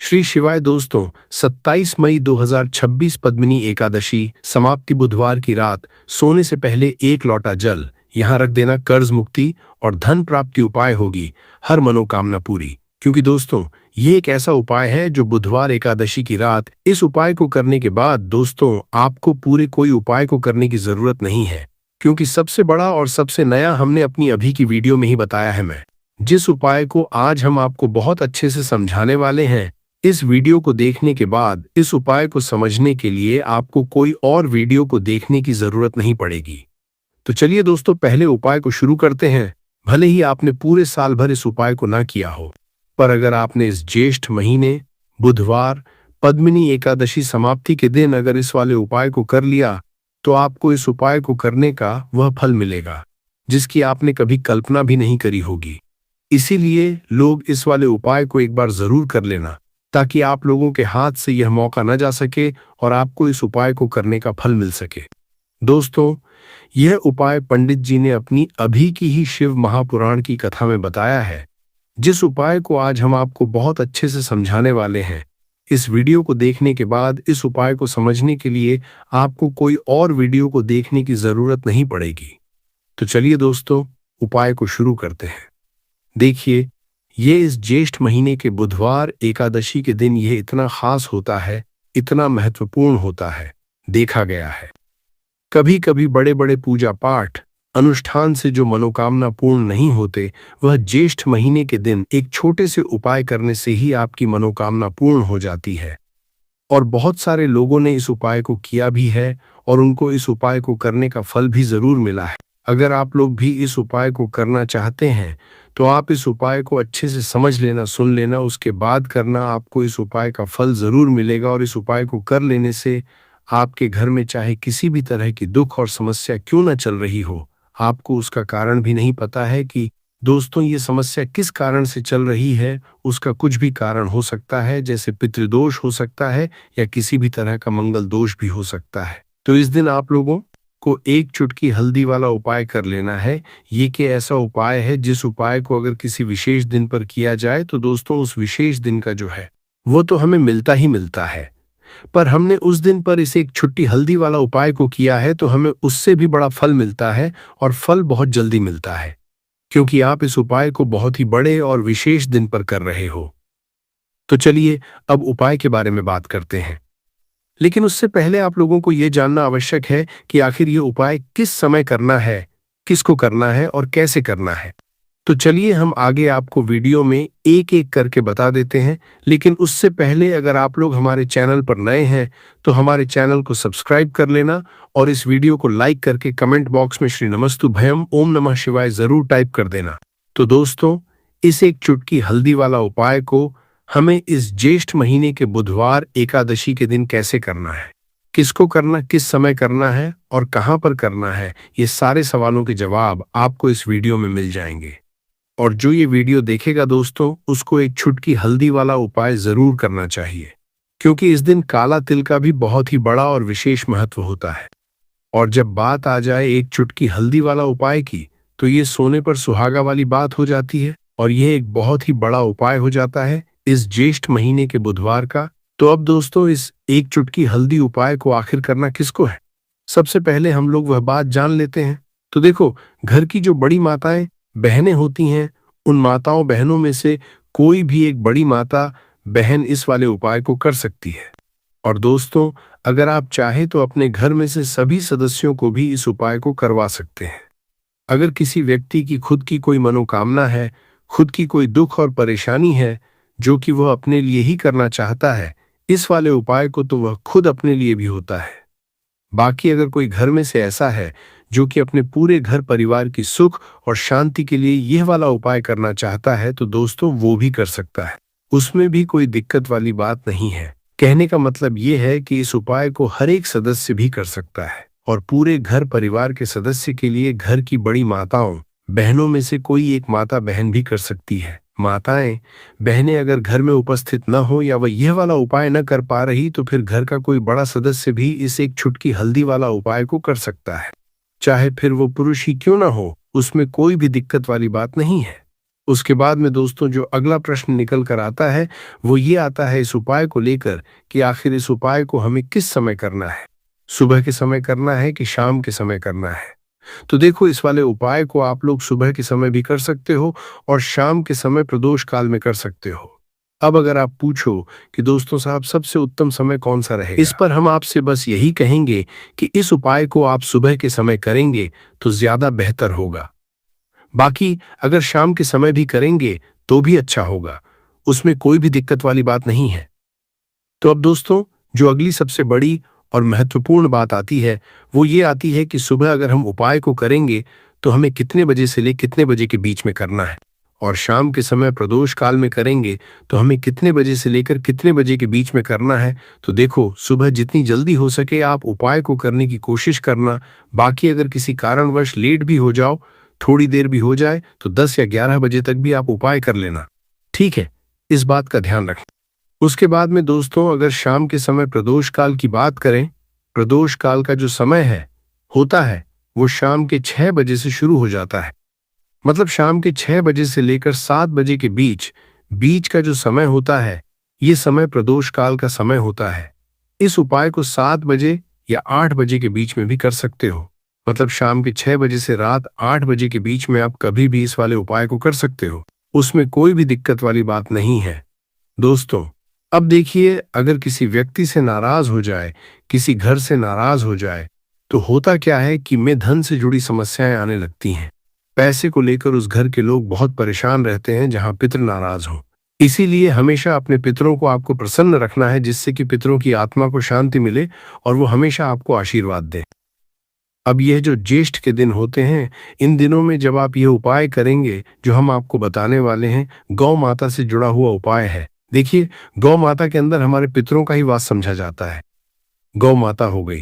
श्री शिवाय दोस्तों, 27 मई 2026 पद्मिनी एकादशी समाप्ति बुधवार की रात सोने से पहले एक लोटा जल यहाँ रख देना कर्ज मुक्ति और धन प्राप्ति उपाय होगी हर मनोकामना पूरी। क्योंकि दोस्तों ये एक ऐसा उपाय है जो बुधवार एकादशी की रात इस उपाय को करने के बाद दोस्तों आपको पूरे कोई उपाय को करने की जरूरत नहीं है, क्योंकि सबसे बड़ा और सबसे नया हमने अपनी अभी की वीडियो में ही बताया है। मैं जिस उपाय को आज हम आपको बहुत अच्छे से समझाने वाले हैं, इस वीडियो को देखने के बाद इस उपाय को समझने के लिए आपको कोई और वीडियो को देखने की जरूरत नहीं पड़ेगी। तो चलिए दोस्तों पहले उपाय को शुरू करते हैं। भले ही आपने पूरे साल भर इस उपाय को ना किया हो, पर अगर आपने इस ज्येष्ठ महीने बुधवार पद्मिनी एकादशी समाप्ति के दिन अगर इस वाले उपाय को कर लिया, तो आपको इस उपाय को करने का वह फल मिलेगा जिसकी आपने कभी कल्पना भी नहीं करी होगी। इसीलिए लोग इस वाले उपाय को एक बार जरूर कर लेना, ताकि आप लोगों के हाथ से यह मौका न जा सके और आपको इस उपाय को करने का फल मिल सके। दोस्तों यह उपाय पंडित जी ने अपनी अभी की ही शिव महापुराण की कथा में बताया है, जिस उपाय को आज हम आपको बहुत अच्छे से समझाने वाले हैं। इस वीडियो को देखने के बाद इस उपाय को समझने के लिए आपको कोई और वीडियो को देखने की जरूरत नहीं पड़ेगी। तो चलिए दोस्तों उपाय को शुरू करते हैं। देखिए, ये इस ज्येष्ठ महीने के बुधवार एकादशी के दिन यह इतना खास होता है, इतना महत्वपूर्ण होता है। देखा गया है कभी कभी बड़े बड़े पूजा पाठ अनुष्ठान से जो मनोकामना पूर्ण नहीं होते, वह ज्येष्ठ महीने के दिन एक छोटे से उपाय करने से ही आपकी मनोकामना पूर्ण हो जाती है। और बहुत सारे लोगों ने इस उपाय को किया भी है और उनको इस उपाय को करने का फल भी जरूर मिला है। अगर आप लोग भी इस उपाय को करना चाहते हैं तो आप इस उपाय को अच्छे से समझ लेना, सुन लेना, उसके बाद करना। आपको इस उपाय का फल जरूर मिलेगा और इस उपाय को कर लेने से आपके घर में चाहे किसी भी तरह की दुख और समस्या क्यों न चल रही हो, आपको उसका कारण भी नहीं पता है कि दोस्तों ये समस्या किस कारण से चल रही है। उसका कुछ भी कारण हो सकता है, जैसे पितृदोष हो सकता है या किसी भी तरह का मंगल दोष भी हो सकता है। तो इस दिन आप लोगों को एक चुटकी हल्दी वाला उपाय कर लेना है। ये कि ऐसा उपाय है जिस उपाय को अगर किसी विशेष दिन पर किया जाए तो दोस्तों उस विशेष दिन का जो है वो तो हमें मिलता ही मिलता है, पर हमने उस दिन पर इसे एक छुट्टी हल्दी वाला उपाय को किया है तो हमें उससे भी बड़ा फल मिलता है और फल बहुत जल्दी मिलता है, क्योंकि आप इस उपाय को बहुत ही बड़े और विशेष दिन पर कर रहे हो। तो चलिए अब उपाय के बारे में बात करते हैं, लेकिन उससे पहले आप लोगों को यह जानना आवश्यक है कि आखिर ये उपाय किस समय करना है, किसको करना है और कैसे करना है। तो चलिए हम आगे आपको वीडियो में एक एक करके बता देते हैं, लेकिन उससे पहले अगर आप लोग हमारे चैनल पर नए हैं तो हमारे चैनल को सब्सक्राइब कर लेना और इस वीडियो को लाइक करके कमेंट बॉक्स में श्री नमस्तु भयम ओम नमः शिवाय जरूर टाइप कर देना। तो दोस्तों इस एक चुटकी हल्दी वाला उपाय को हमें इस ज्येष्ठ महीने के बुधवार एकादशी के दिन कैसे करना है, किसको करना, किस समय करना है और कहां पर करना है, ये सारे सवालों के जवाब आपको इस वीडियो में मिल जाएंगे। और जो ये वीडियो देखेगा दोस्तों उसको एक चुटकी हल्दी वाला उपाय जरूर करना चाहिए, क्योंकि इस दिन काला तिल का भी बहुत ही बड़ा और विशेष महत्व होता है। और जब बात आ जाए एक चुटकी हल्दी वाला उपाय की, तो ये सोने पर सुहागा वाली बात हो जाती है और यह एक बहुत ही बड़ा उपाय हो जाता है इस ज्येष्ठ महीने के बुधवार का। तो अब दोस्तों इस एक चुटकी हल्दी उपाय को आखिर करना किसको है, सबसे पहले हम लोग वह बात जान लेते हैं। तो देखो, घर की जो बड़ी माताएं बहनें होती हैं, उन माताओं बहनों में से कोई भी एक बड़ी माता बहन इस वाले उपाय को कर सकती है। और दोस्तों अगर आप चाहे तो अपने घर में से सभी सदस्यों को भी इस उपाय को करवा सकते हैं। अगर किसी व्यक्ति की खुद की कोई मनोकामना है, खुद की कोई दुख और परेशानी है जो कि वह अपने लिए ही करना चाहता है इस वाले उपाय को, तो वह खुद अपने लिए भी होता है। बाकी अगर कोई घर में से ऐसा है जो कि अपने पूरे घर परिवार की सुख और शांति के लिए यह वाला उपाय करना चाहता है, तो दोस्तों वो भी कर सकता है, उसमें भी कोई दिक्कत वाली बात नहीं है। कहने का मतलब ये है कि इस उपाय को हर एक सदस्य भी कर सकता है और पूरे घर परिवार के सदस्य के लिए घर की बड़ी माताओं बहनों में से कोई एक माता बहन भी कर सकती है। माताएं बहनें अगर घर में उपस्थित न हो या वह यह वाला उपाय न कर पा रही, तो फिर घर का कोई बड़ा सदस्य भी इस एक चुटकी हल्दी वाला उपाय को कर सकता है, चाहे फिर वो पुरुष ही क्यों ना हो, उसमें कोई भी दिक्कत वाली बात नहीं है। उसके बाद में दोस्तों जो अगला प्रश्न निकल कर आता है वो ये आता है इस उपाय को लेकर कि आखिर इस उपाय को हमें किस समय करना है, सुबह के समय करना है कि शाम के समय करना है। तो देखो इस वाले उपाय को आप लोग सुबह के समय भी कर सकते हो और शाम के समय प्रदोष काल में कर सकते हो। अब अगर आप पूछो कि दोस्तों साहब सबसे उत्तम समय कौन सा रहेगा, इस पर हम आपसे बस यही कहेंगे कि इस उपाय को आप सुबह के समय करेंगे तो ज्यादा बेहतर होगा। बाकी अगर शाम के समय भी करेंगे तो भी अच्छा होगा, उसमें कोई भी दिक्कत वाली बात नहीं है। तो अब दोस्तों जो अगली सबसे बड़ी और महत्वपूर्ण बात आती है वो ये आती है कि सुबह अगर हम उपाय को करेंगे तो हमें कितने बजे से ले कितने बजे के बीच में करना है, और शाम के समय प्रदोष काल में करेंगे तो हमें कितने बजे से लेकर कितने बजे के बीच में करना है। तो देखो सुबह जितनी जल्दी हो सके आप उपाय को करने की कोशिश करना। बाकी अगर किसी कारणवश लेट भी हो जाओ, थोड़ी देर भी हो जाए, तो 10 या 11 बजे तक भी आप उपाय कर लेना, ठीक है? इस बात का ध्यान रखना। उसके बाद में दोस्तों अगर शाम के समय प्रदोष काल की बात करें, प्रदोष काल का जो समय है होता है वो शाम के 6 बजे से शुरू हो जाता है। मतलब शाम के 6 बजे से लेकर 7 बजे के बीच बीच का जो समय होता है ये समय प्रदोष काल का समय होता है। इस उपाय को 7 बजे या 8 बजे के बीच में भी कर सकते हो। मतलब शाम के 6 बजे से रात 8 बजे के बीच में आप कभी भी इस वाले उपाय को कर सकते हो, उसमें कोई भी दिक्कत वाली बात नहीं है। दोस्तों अब देखिए अगर किसी व्यक्ति से नाराज हो जाए, किसी घर से नाराज हो जाए, तो होता क्या है कि में धन से जुड़ी समस्याएं आने लगती हैं। पैसे को लेकर उस घर के लोग बहुत परेशान रहते हैं जहां पितर नाराज हो। इसीलिए हमेशा अपने पितरों को आपको प्रसन्न रखना है जिससे कि पितरों की आत्मा को शांति मिले और वो हमेशा आपको आशीर्वाद दें। अब यह जो ज्येष्ठ के दिन होते हैं, इन दिनों में जब आप ये उपाय करेंगे जो हम आपको बताने वाले हैं, गौ माता से जुड़ा हुआ उपाय है। देखिए गौ माता के अंदर हमारे पितरों का ही वास समझा जाता है। गौ माता हो गई,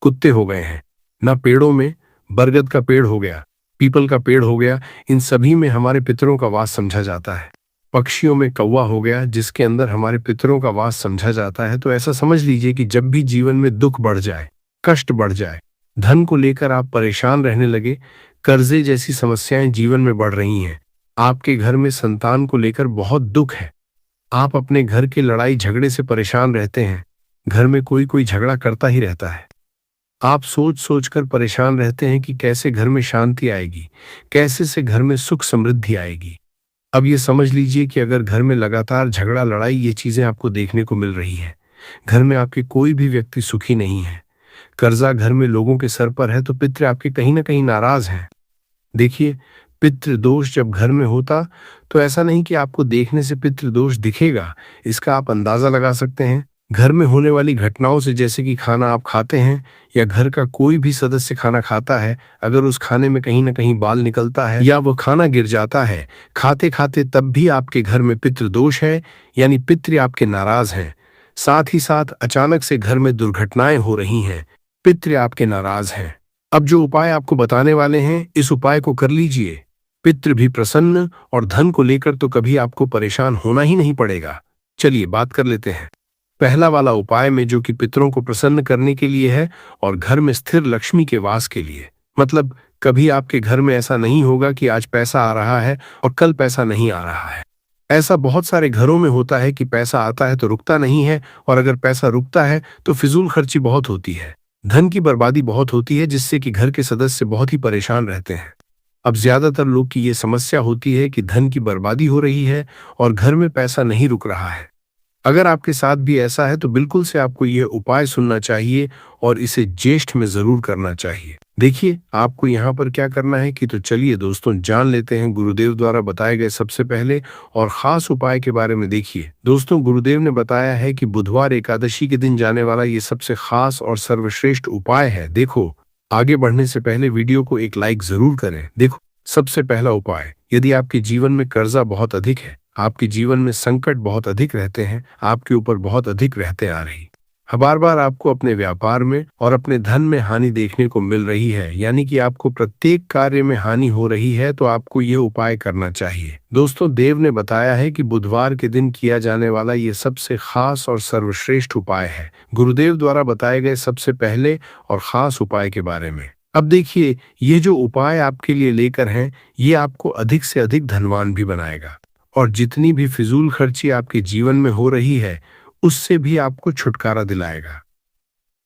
कुत्ते हो गए हैं ना, पेड़ों में बरगद का पेड़ हो गया, पीपल का पेड़ हो गया, इन सभी में हमारे पितरों का वास समझा जाता है। पक्षियों में कौवा हो गया जिसके अंदर हमारे पितरों का वास समझा जाता है। तो ऐसा समझ लीजिए कि जब भी जीवन में दुख बढ़ जाए, कष्ट बढ़ जाए, धन को लेकर आप परेशान रहने लगे, कर्जे जैसी समस्याएं जीवन में बढ़ रही हैं, आपके घर में संतान को लेकर बहुत दुख है, आप अपने घर के लड़ाई झगड़े से परेशान रहते हैं, घर में कोई कोई झगड़ा करता ही रहता है, आप सोच सोच कर परेशान रहते हैं कि कैसे घर में शांति आएगी, कैसे से घर में सुख समृद्धि आएगी। अब ये समझ लीजिए कि अगर घर में लगातार झगड़ा लड़ाई ये चीजें आपको देखने को मिल रही है, घर में आपके कोई भी व्यक्ति सुखी नहीं है, कर्जा घर में लोगों के सर पर है, तो पितृ आपके कहीं ना कहीं नाराज हैं। देखिए पितृ दोष जब घर में होता तो ऐसा नहीं कि आपको देखने से पितृ दोष दिखेगा, इसका आप अंदाजा लगा सकते हैं घर में होने वाली घटनाओं से। जैसे कि खाना आप खाते हैं या घर का कोई भी सदस्य खाना खाता है, अगर उस खाने में कहीं ना कहीं बाल निकलता है या वो खाना गिर जाता है खाते खाते, तब भी आपके घर में पितृ दोष है, यानी पितृ आपके नाराज हैं। साथ ही साथ अचानक से घर में दुर्घटनाएं हो रही हैं, पितृ आपके नाराज हैं। अब जो उपाय आपको बताने वाले हैं इस उपाय को कर लीजिए, पितृ भी प्रसन्न और धन को लेकर तो कभी आपको परेशान होना ही नहीं पड़ेगा। चलिए बात कर लेते हैं पहला वाला उपाय में, जो कि पितरों को प्रसन्न करने के लिए है और घर में स्थिर लक्ष्मी के वास के लिए। मतलब कभी आपके घर में ऐसा नहीं होगा कि आज पैसा आ रहा है और कल पैसा नहीं आ रहा है। ऐसा बहुत सारे घरों में होता है कि पैसा आता है तो रुकता नहीं है, और अगर पैसा रुकता है तो फिजूल खर्ची बहुत होती है, धन की बर्बादी बहुत होती है, जिससे कि घर के सदस्य बहुत ही परेशान रहते हैं। अब ज्यादातर लोग की ये समस्या होती है कि धन की बर्बादी हो रही है और घर में पैसा नहीं रुक रहा है। अगर आपके साथ भी ऐसा है तो बिल्कुल से आपको यह उपाय सुनना चाहिए और इसे ज्येष्ठ में जरूर करना चाहिए। देखिए आपको यहाँ पर क्या करना है कि, तो चलिए दोस्तों जान लेते हैं गुरुदेव द्वारा बताए गए सबसे पहले और खास उपाय के बारे में। देखिए दोस्तों गुरुदेव ने बताया है कि बुधवार एकादशी के दिन जाने वाला ये सबसे खास और सर्वश्रेष्ठ उपाय है। देखो आगे बढ़ने से पहले वीडियो को एक लाइक जरूर करें। देखो सबसे पहला उपाय, यदि आपके जीवन में कर्जा बहुत अधिक है, आपके जीवन में संकट बहुत अधिक रहते हैं, आपके ऊपर बहुत अधिक रहते आ रही, बार बार आपको अपने व्यापार में और अपने धन में हानि देखने को मिल रही है, यानी कि आपको प्रत्येक कार्य में हानि हो रही है, तो आपको यह उपाय करना चाहिए। दोस्तों देव ने बताया है कि बुधवार के दिन किया जाने वाला ये सबसे खास और सर्वश्रेष्ठ उपाय है। गुरुदेव द्वारा बताए गए सबसे पहले और खास उपाय के बारे में अब देखिए, ये जो उपाय आपके लिए लेकर हैं, ये आपको अधिक से अधिक धनवान भी बनाएगा और जितनी भी फिजूल खर्ची आपके जीवन में हो रही है, उससे भी आपको छुटकारा दिलाएगा।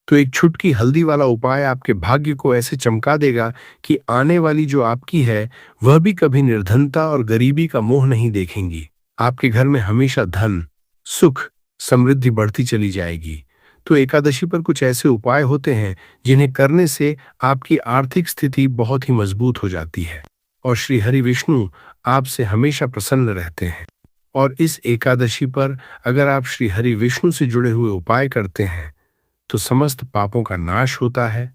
तो एक छुटकी हल्दी वाला उपाय आपके भाग्य को ऐसे चमका देगा कि आने वाली जो आपकी है, वह भी कभी निर्धनता और गरीबी का मोह नहीं देखेंगी। आपके घर में हमेशा धन, सुख, समृद्धि बढ़ती चली जाएगी। तो एकादशी पर कुछ ऐसे उपाय होते हैं जिन्हें करने से आपकी आर्थिक स्थिति बहुत ही मजबूत हो जाती है और श्री हरि विष्णु आपसे हमेशा प्रसन्न रहते हैं। और इस एकादशी पर अगर आप श्री हरि विष्णु से जुड़े हुए उपाय करते हैं तो समस्त पापों का नाश होता है।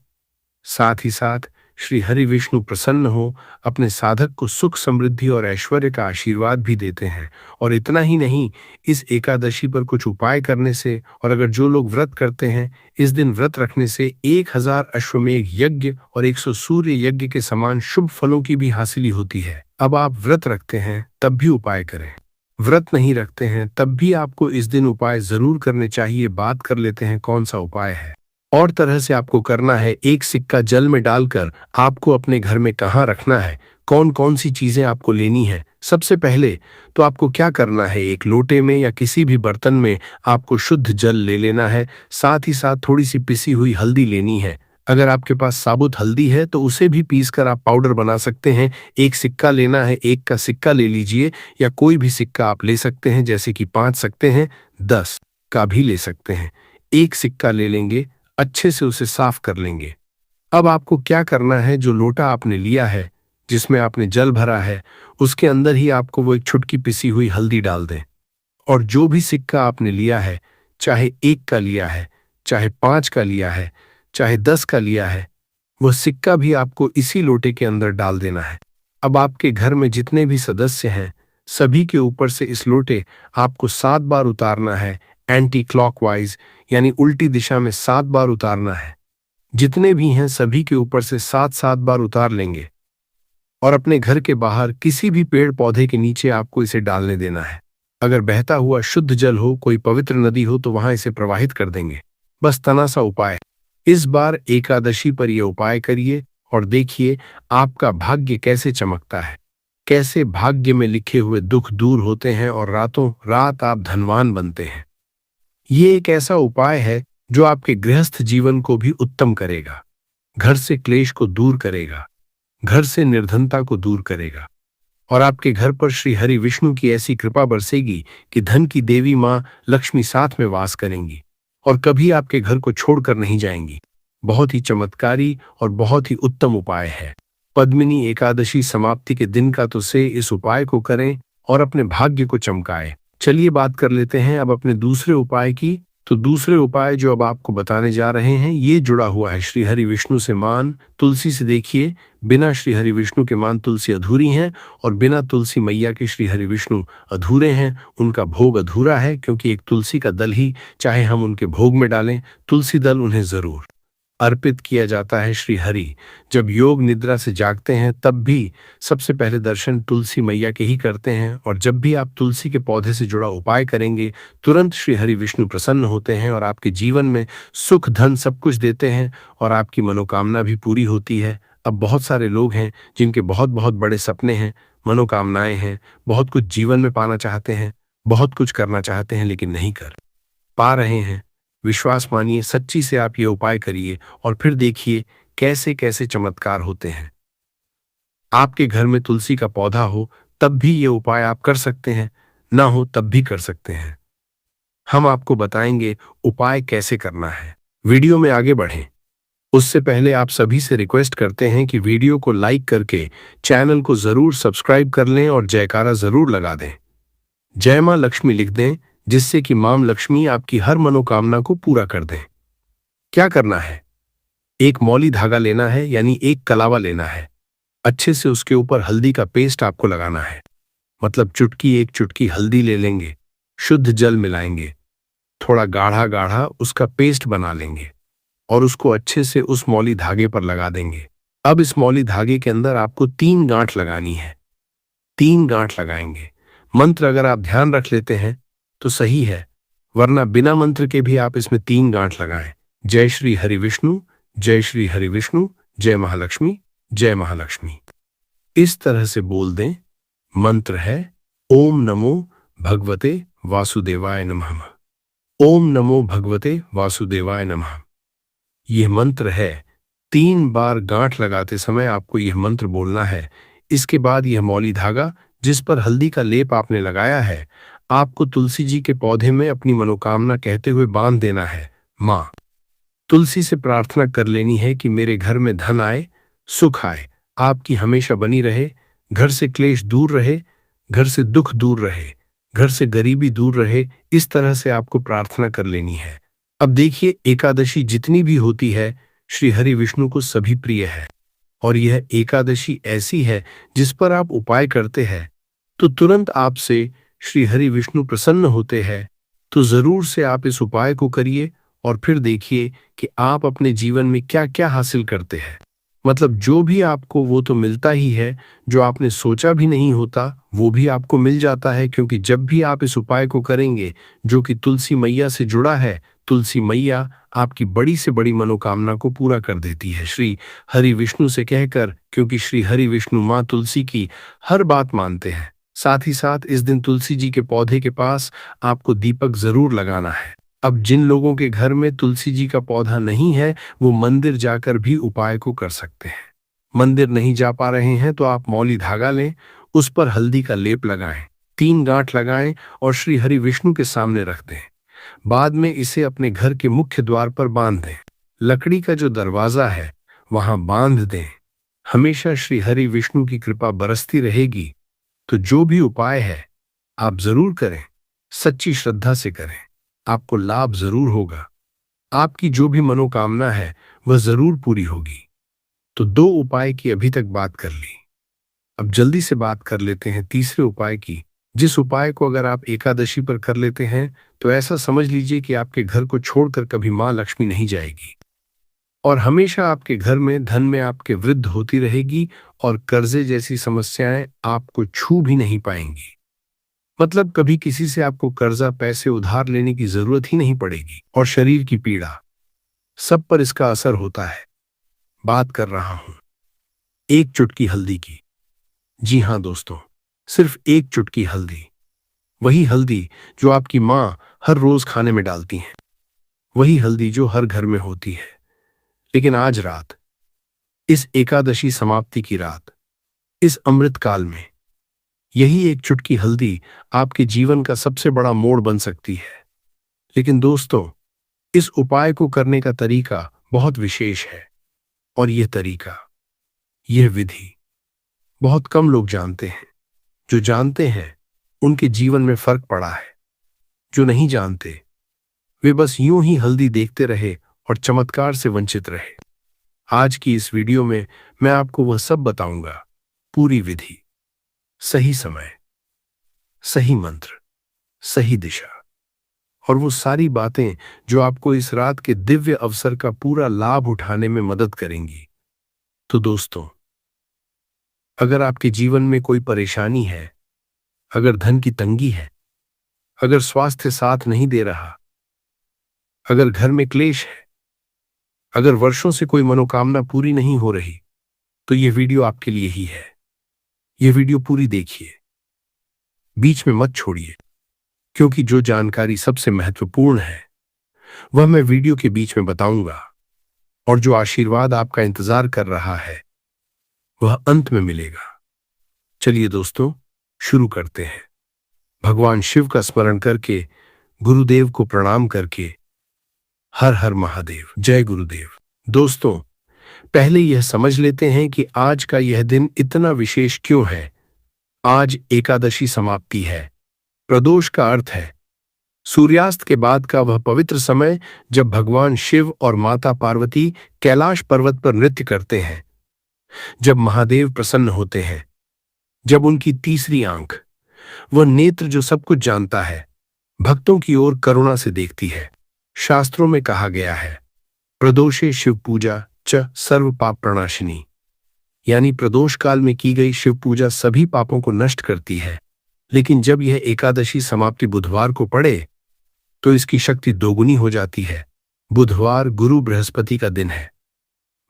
साथ ही साथ श्री हरि विष्णु प्रसन्न हो अपने साधक को सुख, समृद्धि और ऐश्वर्य का आशीर्वाद भी देते हैं। और इतना ही नहीं, इस एकादशी पर कुछ उपाय करने से और अगर जो लोग व्रत करते हैं, इस दिन व्रत रखने से 1000 अश्वमेघ यज्ञ और 100 सूर्य यज्ञ के समान शुभ फलों की भी हासिली होती है। अब आप व्रत रखते हैं तब भी उपाय करें, व्रत नहीं रखते हैं तब भी आपको इस दिन उपाय जरूर करने चाहिए। बात कर लेते हैं कौन सा उपाय है और तरह से आपको करना है। एक सिक्का जल में डालकर आपको अपने घर में कहाँ रखना है, कौन कौन सी चीजें आपको लेनी है। सबसे पहले तो आपको क्या करना है, एक लोटे में या किसी भी बर्तन में आपको शुद्ध जल ले लेना है। साथ ही साथ थोड़ी सी पिसी हुई हल्दी लेनी है। अगर आपके पास साबुत हल्दी है तो उसे भी पीसकर आप पाउडर बना सकते हैं। एक सिक्का लेना है, 1 का सिक्का ले लीजिए या कोई भी सिक्का आप ले सकते हैं, जैसे कि 5 सकते हैं, 10 का भी ले सकते हैं। एक सिक्का ले लेंगे, अच्छे से उसे साफ कर लेंगे। अब आपको क्या करना है, जो लोटा आपने लिया है जिसमें आपने जल भरा है, उसके अंदर ही आपको वो एक छुटकी पिसी हुई हल्दी डाल दें। और जो भी सिक्का आपने लिया है, चाहे 1 का लिया है, चाहे 5 का लिया है, चाहे 10 का लिया है, वह सिक्का भी आपको इसी लोटे के अंदर डाल देना है। अब आपके घर में जितने भी सदस्य हैं, सभी के ऊपर से इस लोटे आपको 7 बार उतारना है, एंटी क्लॉकवाइज यानी उल्टी दिशा में 7 बार उतारना है। जितने भी हैं सभी के ऊपर से 7-7 बार उतार लेंगे और अपने घर के बाहर किसी भी पेड़ पौधे के नीचे आपको इसे डालने देना है। अगर बहता हुआ शुद्ध जल हो, कोई पवित्र नदी हो तो वहां इसे प्रवाहित कर देंगे। बस तना सा उपाय। इस बार एकादशी पर यह उपाय करिए और देखिए आपका भाग्य कैसे चमकता है, कैसे भाग्य में लिखे हुए दुख दूर होते हैं और रातों रात आप धनवान बनते हैं। ये एक ऐसा उपाय है जो आपके गृहस्थ जीवन को भी उत्तम करेगा, घर से क्लेश को दूर करेगा, घर से निर्धनता को दूर करेगा और आपके घर पर श्री हरि विष्णु की ऐसी कृपा बरसेगी कि धन की देवी मां लक्ष्मी साथ में वास करेंगी और कभी आपके घर को छोड़कर नहीं जाएंगी। बहुत ही चमत्कारी और बहुत ही उत्तम उपाय है। पद्मिनी एकादशी समाप्ति के दिन का तो से इस उपाय को करें और अपने भाग्य को चमकाएं। चलिए बात कर लेते हैं अब अपने दूसरे उपाय की। तो दूसरे उपाय जो अब आपको बताने जा रहे हैं, ये जुड़ा हुआ है श्री हरि विष्णु से। मान तुलसी से देखिए, बिना श्री हरि विष्णु के मान तुलसी अधूरी हैं और बिना तुलसी मैया के श्री हरि विष्णु अधूरे हैं। उनका भोग अधूरा है क्योंकि एक तुलसी का दल ही चाहे हम उनके भोग में डालें, तुलसी दल उन्हें जरूर अर्पित किया जाता है। श्री हरि जब योग निद्रा से जागते हैं तब भी सबसे पहले दर्शन तुलसी मैया के ही करते हैं और जब भी आप तुलसी के पौधे से जुड़ा उपाय करेंगे, तुरंत श्री हरि विष्णु प्रसन्न होते हैं और आपके जीवन में सुख, धन सब कुछ देते हैं और आपकी मनोकामना भी पूरी होती है। अब बहुत सारे लोग हैं जिनके बहुत बहुत बड़े सपने हैं, मनोकामनाएं हैं, बहुत कुछ जीवन में पाना चाहते हैं, बहुत कुछ करना चाहते हैं लेकिन नहीं कर पा रहे हैं। विश्वास मानिए, सच्ची से आप ये उपाय करिए और फिर देखिए कैसे कैसे चमत्कार होते हैं। आपके घर में तुलसी का पौधा हो तब भी ये उपाय आप कर सकते हैं, ना हो तब भी कर सकते हैं। हम आपको बताएंगे उपाय कैसे करना है। वीडियो में आगे बढ़ें उससे पहले आप सभी से रिक्वेस्ट करते हैं कि वीडियो को लाइक करके चैनल को जरूर सब्सक्राइब कर लें और जयकारा जरूर लगा दें। जय मां लक्ष्मी लिख दें, जिससे कि मां लक्ष्मी आपकी हर मनोकामना को पूरा कर दें। क्या करना है, एक मौली धागा लेना है यानी एक कलावा लेना है। अच्छे से उसके ऊपर हल्दी का पेस्ट आपको लगाना है, मतलब चुटकी, 1 चुटकी हल्दी ले लेंगे, शुद्ध जल मिलाएंगे, थोड़ा गाढ़ा गाढ़ा उसका पेस्ट बना लेंगे और उसको अच्छे से उस मौली धागे पर लगा देंगे। अब इस मौली धागे के अंदर आपको 3 गांठ लगानी है। 3 गांठ लगाएंगे। मंत्र अगर आप ध्यान रख लेते हैं तो सही है, वरना बिना मंत्र के भी आप इसमें 3 गांठ लगाएं। जय श्री हरि विष्णु, जय श्री हरि विष्णु, जय महालक्ष्मी, जय महालक्ष्मी। इस तरह से बोल दें। मंत्र है ओम नमो भगवते वासुदेवाय नमः। ओम नमो भगवते वासुदेवाय नमः। यह मंत्र है। 3 बार गांठ लगाते समय आपको यह मंत्र बोलना है। इसके बाद यह मौली धागा जिस पर हल्दी का लेप आपने लगाया है, आपको तुलसी जी के पौधे में अपनी मनोकामना कहते हुए बांध देना है। माँ तुलसी से प्रार्थना कर लेनी है कि मेरे घर में धन आए, सुख आए, आपकी हमेशा बनी रहे, घर से क्लेश दूर रहे, घर से दुख दूर रहे, घर से गरीबी दूर रहे। इस तरह से आपको प्रार्थना कर लेनी है। अब देखिए, एकादशी जितनी भी होती है, श्री हरि विष्णु को सभी प्रिय है। और यह एकादशी ऐसी है जिस पर आप उपाय करते हैं तो तुरंत आपसे श्री हरि विष्णु प्रसन्न होते हैं। तो जरूर से आप इस उपाय को करिए और फिर देखिए कि आप अपने जीवन में क्या क्या हासिल करते हैं। मतलब जो भी आपको वो तो मिलता ही है, जो आपने सोचा भी नहीं होता वो भी आपको मिल जाता है। क्योंकि जब भी आप इस उपाय को करेंगे जो कि तुलसी मैया से जुड़ा है, तुलसी मैया आपकी बड़ी से बड़ी मनोकामना को पूरा कर देती है श्री हरि विष्णु से कहकर। क्योंकि श्री हरि विष्णु माँ तुलसी की हर बात मानते हैं। साथ ही साथ इस दिन तुलसी जी के पौधे के पास आपको दीपक जरूर लगाना है। अब जिन लोगों के घर में तुलसी जी का पौधा नहीं है वो मंदिर जाकर भी उपाय को कर सकते हैं। मंदिर नहीं जा पा रहे हैं तो आप मौली धागा लें, उस पर हल्दी का लेप लगाएं, 3 गांठ लगाएं और श्री हरि विष्णु के सामने रख दें। बाद में इसे अपने घर के मुख्य द्वार पर बांध दें। लकड़ी का जो दरवाजा है वहां बांध दें। हमेशा श्री हरि विष्णु की कृपा बरसती रहेगी। तो जो भी उपाय है आप जरूर करें, सच्ची श्रद्धा से करें, आपको लाभ जरूर होगा। आपकी जो भी मनोकामना है वह जरूर पूरी होगी। तो 2 उपाय की अभी तक बात कर ली। अब जल्दी से बात कर लेते हैं तीसरे उपाय की, जिस उपाय को अगर आप एकादशी पर कर लेते हैं तो ऐसा समझ लीजिए कि आपके घर को छोड़कर कभी मां लक्ष्मी नहीं जाएगी और हमेशा आपके घर में धन में आपके वृद्धि होती रहेगी और कर्जे जैसी समस्याएं आपको छू भी नहीं पाएंगी। मतलब कभी किसी से आपको कर्जा पैसे उधार लेने की जरूरत ही नहीं पड़ेगी। और शरीर की पीड़ा सब पर इसका असर होता है। बात कर रहा हूं 1 चुटकी हल्दी की। जी हां दोस्तों, सिर्फ 1 चुटकी हल्दी। वही हल्दी जो आपकी मां हर रोज खाने में डालती हैं, वही हल्दी जो हर घर में होती है। लेकिन आज रात, इस एकादशी समाप्ति की रात, इस अमृत काल में यही 1 चुटकी हल्दी आपके जीवन का सबसे बड़ा मोड़ बन सकती है। लेकिन दोस्तों, इस उपाय को करने का तरीका बहुत विशेष है और यह तरीका, यह विधि बहुत कम लोग जानते हैं। जो जानते हैं उनके जीवन में फर्क पड़ा है। जो नहीं जानते वे बस यूं ही हल्दी देखते रहे और चमत्कार से वंचित रहे। आज की इस वीडियो में मैं आपको वह सब बताऊंगा, पूरी विधि, सही समय, सही मंत्र, सही दिशा और वो सारी बातें जो आपको इस रात के दिव्य अवसर का पूरा लाभ उठाने में मदद करेंगी। तो दोस्तों, अगर आपके जीवन में कोई परेशानी है, अगर धन की तंगी है, अगर स्वास्थ्य साथ नहीं दे रहा, अगर घर में क्लेश है, अगर वर्षों से कोई मनोकामना पूरी नहीं हो रही, तो यह वीडियो आपके लिए ही है। यह वीडियो पूरी देखिए, बीच में मत छोड़िए, क्योंकि जो जानकारी सबसे महत्वपूर्ण है वह मैं वीडियो के बीच में बताऊंगा और जो आशीर्वाद आपका इंतजार कर रहा है वह अंत में मिलेगा। चलिए दोस्तों, शुरू करते हैं। भगवान शिव का स्मरण करके, गुरुदेव को प्रणाम करके, हर हर महादेव, जय गुरुदेव। दोस्तों, पहले यह समझ लेते हैं कि आज का यह दिन इतना विशेष क्यों है। आज एकादशी समाप्ति है। प्रदोष का अर्थ है सूर्यास्त के बाद का वह पवित्र समय जब भगवान शिव और माता पार्वती कैलाश पर्वत पर नृत्य करते हैं, जब महादेव प्रसन्न होते हैं, जब उनकी तीसरी आंख, वह नेत्र जो सब कुछ जानता है, भक्तों की ओर करुणा से देखती है। शास्त्रों में कहा गया है, प्रदोषे शिव पूजा च सर्व पाप प्रणाशिनी, यानी प्रदोष काल में की गई शिव पूजा सभी पापों को नष्ट करती है। लेकिन जब यह एकादशी समाप्ति बुधवार को पड़े तो इसकी शक्ति दोगुनी हो जाती है। बुधवार गुरु बृहस्पति का दिन है।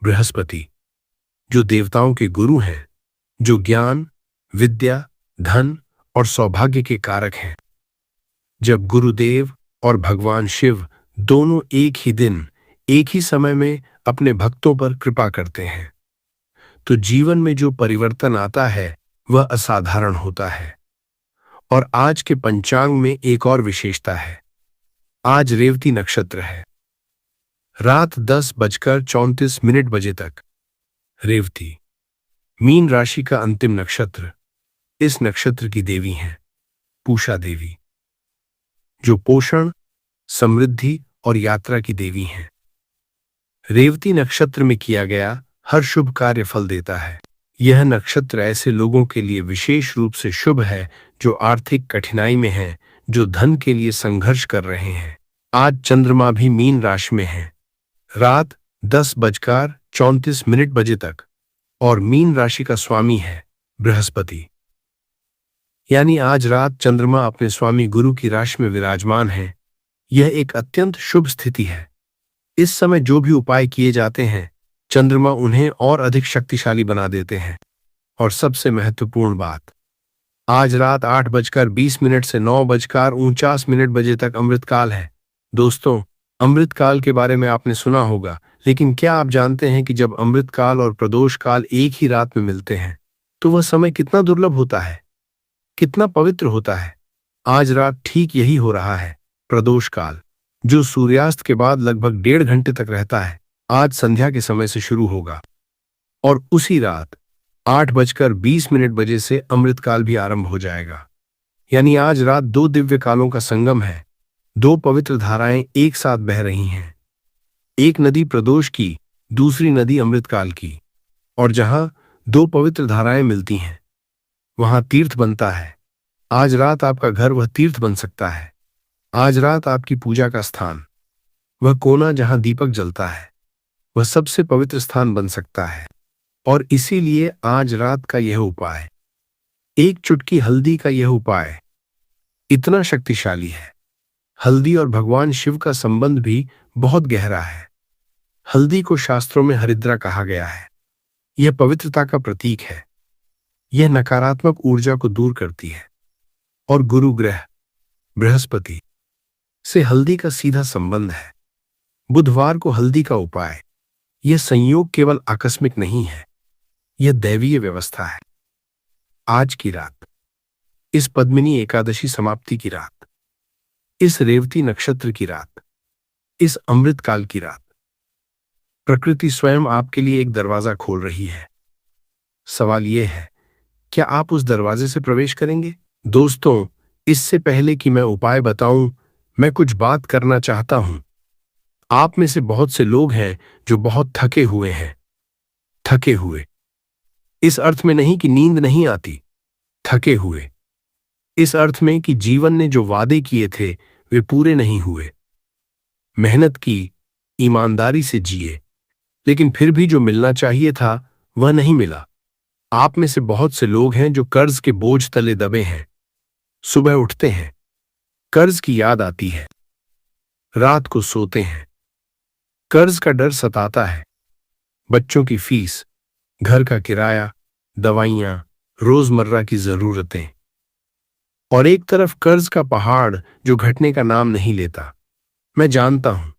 बृहस्पति जो देवताओं के गुरु हैं, जो ज्ञान, विद्या, धन और सौभाग्य के कारक हैं। जब गुरुदेव और भगवान शिव दोनों एक ही दिन, एक ही समय में अपने भक्तों पर कृपा करते हैं, तो जीवन में जो परिवर्तन आता है वह असाधारण होता है। और आज के पंचांग में एक और विशेषता है। आज रेवती नक्षत्र है। रात 10:34 बजे तक रेवती, मीन राशि का अंतिम नक्षत्र। इस नक्षत्र की देवी हैं पूषा देवी, जो पोषण, समृद्धि और यात्रा की देवी हैं। रेवती नक्षत्र में किया गया हर शुभ कार्य फल देता है। यह नक्षत्र ऐसे लोगों के लिए विशेष रूप से शुभ है जो आर्थिक कठिनाई में हैं, जो धन के लिए संघर्ष कर रहे हैं। आज चंद्रमा भी मीन राशि में है रात 10:34 बजे तक, और मीन राशि का स्वामी है बृहस्पति। यानी आज रात चंद्रमा अपने स्वामी गुरु की राशि में विराजमान है। यह एक अत्यंत शुभ स्थिति है। इस समय जो भी उपाय किए जाते हैं, चंद्रमा उन्हें और अधिक शक्तिशाली बना देते हैं। और सबसे महत्वपूर्ण बात, आज रात 8:20 से 9:49 बजे तक अमृतकाल है। दोस्तों, अमृतकाल के बारे में आपने सुना होगा, लेकिन क्या आप जानते हैं कि जब अमृतकाल और प्रदोष काल एक ही रात में मिलते हैं तो वह समय कितना दुर्लभ होता है, कितना पवित्र होता है। आज रात ठीक यही हो रहा है। प्रदोष काल, जो सूर्यास्त के बाद लगभग 1.5 घंटे तक रहता है, आज संध्या के समय से शुरू होगा, और उसी रात 8:20 बजे से अमृतकाल भी आरंभ हो जाएगा। यानी आज रात 2 दिव्य कालों का संगम है। 2 पवित्र धाराएं एक साथ बह रही हैं। एक नदी प्रदोष की, दूसरी नदी अमृतकाल की। और जहां 2 पवित्र धाराएं मिलती हैं, वहां तीर्थ बनता है। आज रात आपका घर वह तीर्थ बन सकता है। आज रात आपकी पूजा का स्थान, वह कोना जहां दीपक जलता है, वह सबसे पवित्र स्थान बन सकता है। और इसीलिए आज रात का यह उपाय, एक चुटकी हल्दी का यह उपाय इतना शक्तिशाली है। हल्दी और भगवान शिव का संबंध भी बहुत गहरा है। हल्दी को शास्त्रों में हरिद्रा कहा गया है। यह पवित्रता का प्रतीक है। यह नकारात्मक ऊर्जा को दूर करती है। और गुरु ग्रह बृहस्पति से हल्दी का सीधा संबंध है। बुधवार को हल्दी का उपाय, यह संयोग केवल आकस्मिक नहीं है, यह दैवीय व्यवस्था है। आज की रात, इस पद्मिनी एकादशी समाप्ति की रात, इस रेवती नक्षत्र की रात, इस अमृतकाल की रात, प्रकृति स्वयं आपके लिए एक दरवाजा खोल रही है। सवाल यह है, क्या आप उस दरवाजे से प्रवेश करेंगे? दोस्तों, इससे पहले कि मैं उपाय बताऊं, मैं कुछ बात करना चाहता हूं। आप में से बहुत से लोग हैं जो बहुत थके हुए हैं। थके हुए इस अर्थ में नहीं कि नींद नहीं आती, थके हुए इस अर्थ में कि जीवन ने जो वादे किए थे वे पूरे नहीं हुए। मेहनत की, ईमानदारी से जिए, लेकिन फिर भी जो मिलना चाहिए था वह नहीं मिला। आप में से बहुत से लोग हैं जो कर्ज के बोझ तले दबे हैं। सुबह उठते हैं, कर्ज की याद आती है। रात को सोते हैं, कर्ज का डर सताता है। बच्चों की फीस, घर का किराया, दवाइयां, रोजमर्रा की जरूरतें, और एक तरफ कर्ज का पहाड़ जो घटने का नाम नहीं लेता। मैं जानता हूं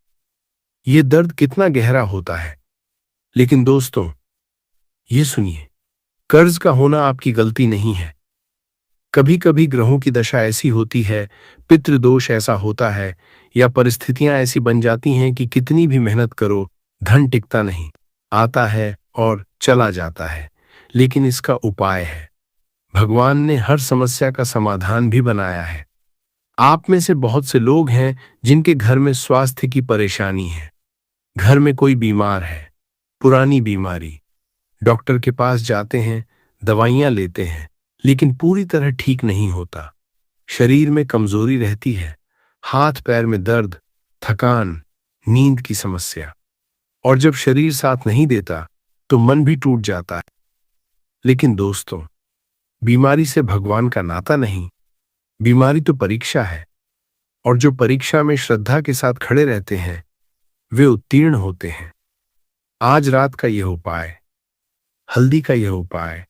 यह दर्द कितना गहरा होता है, लेकिन दोस्तों, ये सुनिए, कर्ज का होना आपकी गलती नहीं है। कभी कभी ग्रहों की दशा ऐसी होती है, पितृदोष ऐसा होता है, या परिस्थितियां ऐसी बन जाती हैं कि कितनी भी मेहनत करो, धन टिकता नहीं। आता है और चला जाता है, लेकिन इसका उपाय है। भगवान ने हर समस्या का समाधान भी बनाया है। आप में से बहुत से लोग हैं जिनके घर में स्वास्थ्य की परेशानी है। घर में कोई बीमार है, पुरानी बीमारी, डॉक्टर के पास जाते हैं, दवाइयां लेते हैं, लेकिन पूरी तरह ठीक नहीं होता। शरीर में कमजोरी रहती है, हाथ पैर में दर्द, थकान, नींद की समस्या, और जब शरीर साथ नहीं देता तो मन भी टूट जाता है। लेकिन दोस्तों, बीमारी से भगवान का नाता नहीं, बीमारी तो परीक्षा है, और जो परीक्षा में श्रद्धा के साथ खड़े रहते हैं वे उत्तीर्ण होते हैं। आज रात का यह उपाय, हल्दी का यह उपाय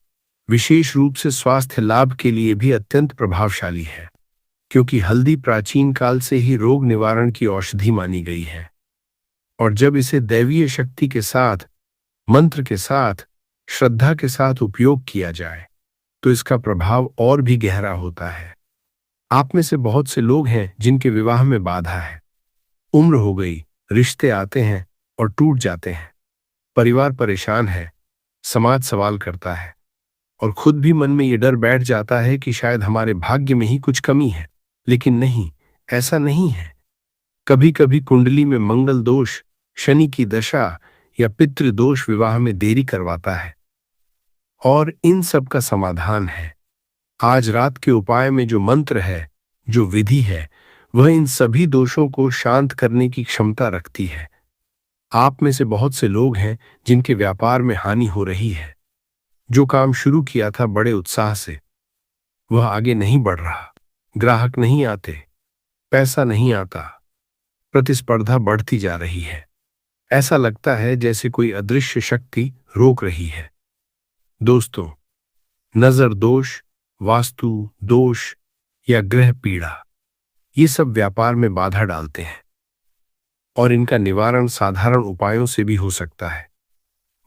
विशेष रूप से स्वास्थ्य लाभ के लिए भी अत्यंत प्रभावशाली है, क्योंकि हल्दी प्राचीन काल से ही रोग निवारण की औषधि मानी गई है। और जब इसे दैवीय शक्ति के साथ, मंत्र के साथ, श्रद्धा के साथ उपयोग किया जाए तो इसका प्रभाव और भी गहरा होता है। आप में से बहुत से लोग हैं जिनके विवाह में बाधा है, उम्र हो गई, रिश्ते आते हैं और टूट जाते हैं, परिवार परेशान है, समाज सवाल करता है और खुद भी मन में ये डर बैठ जाता है कि शायद हमारे भाग्य में ही कुछ कमी है। लेकिन नहीं, ऐसा नहीं है। कभी कभी कुंडली में मंगल दोष, शनि की दशा या पितृ दोष विवाह में देरी करवाता है, और इन सब का समाधान है। आज रात के उपाय में जो मंत्र है, जो विधि है, वह इन सभी दोषों को शांत करने की क्षमता रखती है। आप में से बहुत से लोग हैं जिनके व्यापार में हानि हो रही है। जो काम शुरू किया था बड़े उत्साह से, वह आगे नहीं बढ़ रहा, ग्राहक नहीं आते, पैसा नहीं आता, प्रतिस्पर्धा बढ़ती जा रही है। ऐसा लगता है जैसे कोई अदृश्य शक्ति रोक रही है। दोस्तों, नजर दोष, वास्तु दोष या ग्रह पीड़ा, ये सब व्यापार में बाधा डालते हैं और इनका निवारण साधारण उपायों से भी हो सकता है,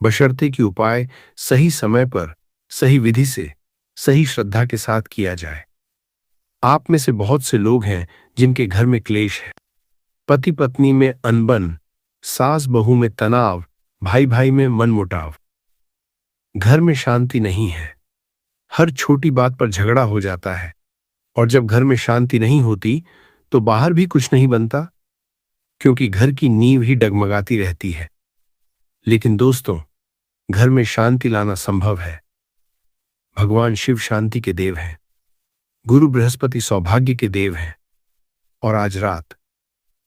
बशर्ते कि उपाय सही समय पर, सही विधि से, सही श्रद्धा के साथ किया जाए। आप में से बहुत से लोग हैं जिनके घर में क्लेश है, पति पत्नी में अनबन, सास बहू में तनाव, भाई भाई में मनमुटाव, घर में शांति नहीं है, हर छोटी बात पर झगड़ा हो जाता है। और जब घर में शांति नहीं होती तो बाहर भी कुछ नहीं बनता, क्योंकि घर की नींव ही डगमगाती रहती है। लेकिन दोस्तों, घर में शांति लाना संभव है। भगवान शिव शांति के देव हैं, गुरु बृहस्पति सौभाग्य के देव हैं, और आज रात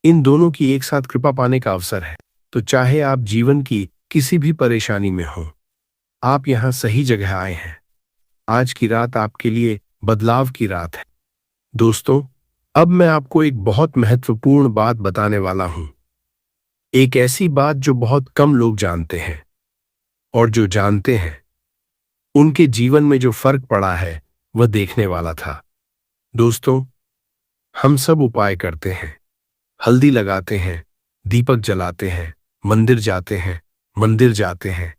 इन दोनों की एक साथ कृपा पाने का अवसर है। तो चाहे आप जीवन की किसी भी परेशानी में हो, आप यहां सही जगह आए हैं। आज की रात आपके लिए बदलाव की रात है। दोस्तों, अब मैं आपको एक बहुत महत्वपूर्ण बात बताने वाला हूं। एक ऐसी बात जो बहुत कम लोग जानते हैं, और जो जानते हैं उनके जीवन में जो फर्क पड़ा है वह देखने वाला था। दोस्तों, हम सब उपाय करते हैं, हल्दी लगाते हैं, दीपक जलाते हैं, मंदिर जाते हैं,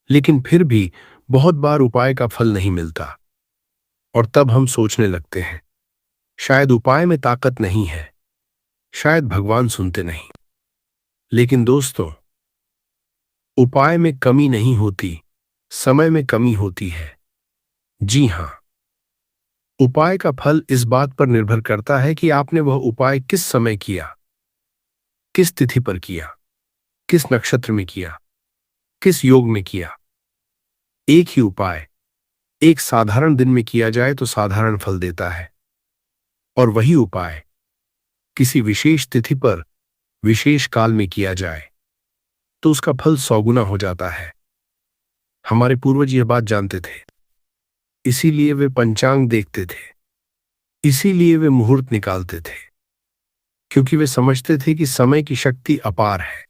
लेकिन फिर भी बहुत बार उपाय का फल नहीं मिलता। और तब हम सोचने लगते हैं, शायद उपाय में ताकत नहीं है, शायद भगवान सुनते नहीं। लेकिन दोस्तों, उपाय में कमी नहीं होती, समय में कमी होती है। जी हां, उपाय का फल इस बात पर निर्भर करता है कि आपने वह उपाय किस समय किया, किस तिथि पर किया, किस नक्षत्र में किया, किस योग में किया। एक ही उपाय एक साधारण दिन में किया जाए तो साधारण फल देता है, और वही उपाय किसी विशेष तिथि पर, विशेष काल में किया जाए तो उसका फल 100 गुना हो जाता है। हमारे पूर्वज यह बात जानते थे, इसीलिए वे पंचांग देखते थे, इसीलिए वे मुहूर्त निकालते थे, क्योंकि वे समझते थे कि समय की शक्ति अपार है।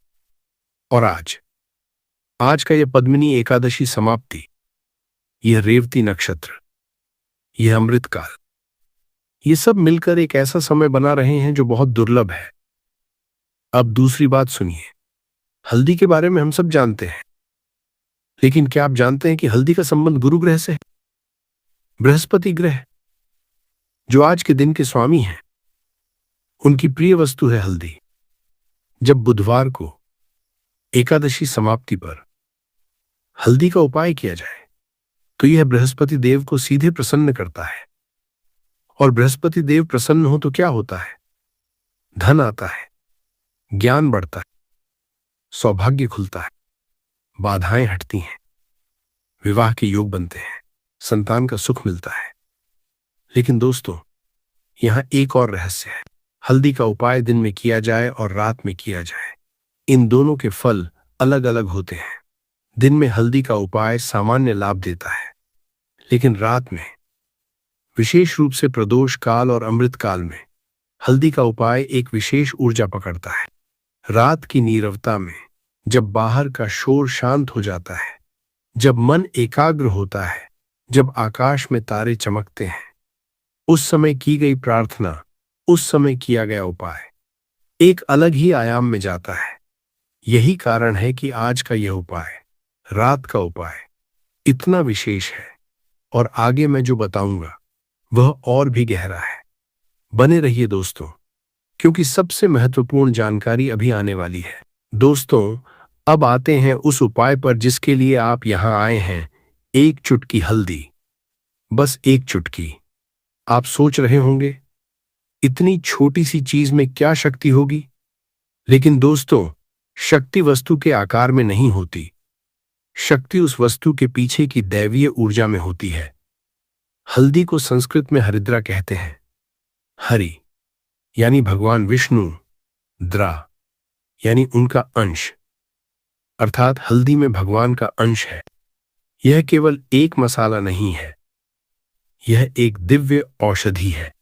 और आज का यह पद्मिनी एकादशी समाप्ति, यह रेवती नक्षत्र, यह अमृतकाल, ये सब मिलकर एक ऐसा समय बना रहे हैं जो बहुत दुर्लभ है। अब दूसरी बात सुनिए। हल्दी के बारे में हम सब जानते हैं, लेकिन क्या आप जानते हैं कि हल्दी का संबंध गुरु ग्रह से है? बृहस्पति ग्रह, जो आज के दिन के स्वामी हैं, उनकी प्रिय वस्तु है हल्दी। जब बुधवार को एकादशी समाप्ति पर हल्दी का उपाय किया जाए तो यह बृहस्पति देव को सीधे प्रसन्न करता है, और बृहस्पति देव प्रसन्न हो तो क्या होता है? धन आता है, ज्ञान बढ़ता है, सौभाग्य खुलता है, बाधाएं हटती हैं, विवाह के योग बनते हैं, संतान का सुख मिलता है। लेकिन दोस्तों, यहां एक और रहस्य है। हल्दी का उपाय दिन में किया जाए और रात में किया जाए, इन दोनों के फल अलग अलग होते हैं। दिन में हल्दी का उपाय सामान्य लाभ देता है, लेकिन रात में, विशेष रूप से प्रदोष काल और अमृत काल में, हल्दी का उपाय एक विशेष ऊर्जा पकड़ता है। रात की नीरवता में, जब बाहर का शोर शांत हो जाता है, जब मन एकाग्र होता है, जब आकाश में तारे चमकते हैं, उस समय की गई प्रार्थना, उस समय किया गया उपाय एक अलग ही आयाम में जाता है। यही कारण है कि आज का यह उपाय, रात का उपाय, इतना विशेष है और आगे मैं जो बताऊंगा वह और भी गहरा है। बने रहिए दोस्तों, क्योंकि सबसे महत्वपूर्ण जानकारी अभी आने वाली है। दोस्तों, अब आते हैं उस उपाय पर जिसके लिए आप यहां आए हैं। एक चुटकी हल्दी, बस एक चुटकी। आप सोच रहे होंगे, इतनी छोटी सी चीज में क्या शक्ति होगी? लेकिन दोस्तों, शक्ति वस्तु के आकार में नहीं होती। शक्ति उस वस्तु के पीछे की दैवीय ऊर्जा में होती है। हल्दी को संस्कृत में हरिद्रा कहते हैं। हरि यानी भगवान विष्णु, द्रा यानी उनका अंश, अर्थात हल्दी में भगवान का अंश है। यह केवल एक मसाला नहीं है, यह एक दिव्य औषधि है।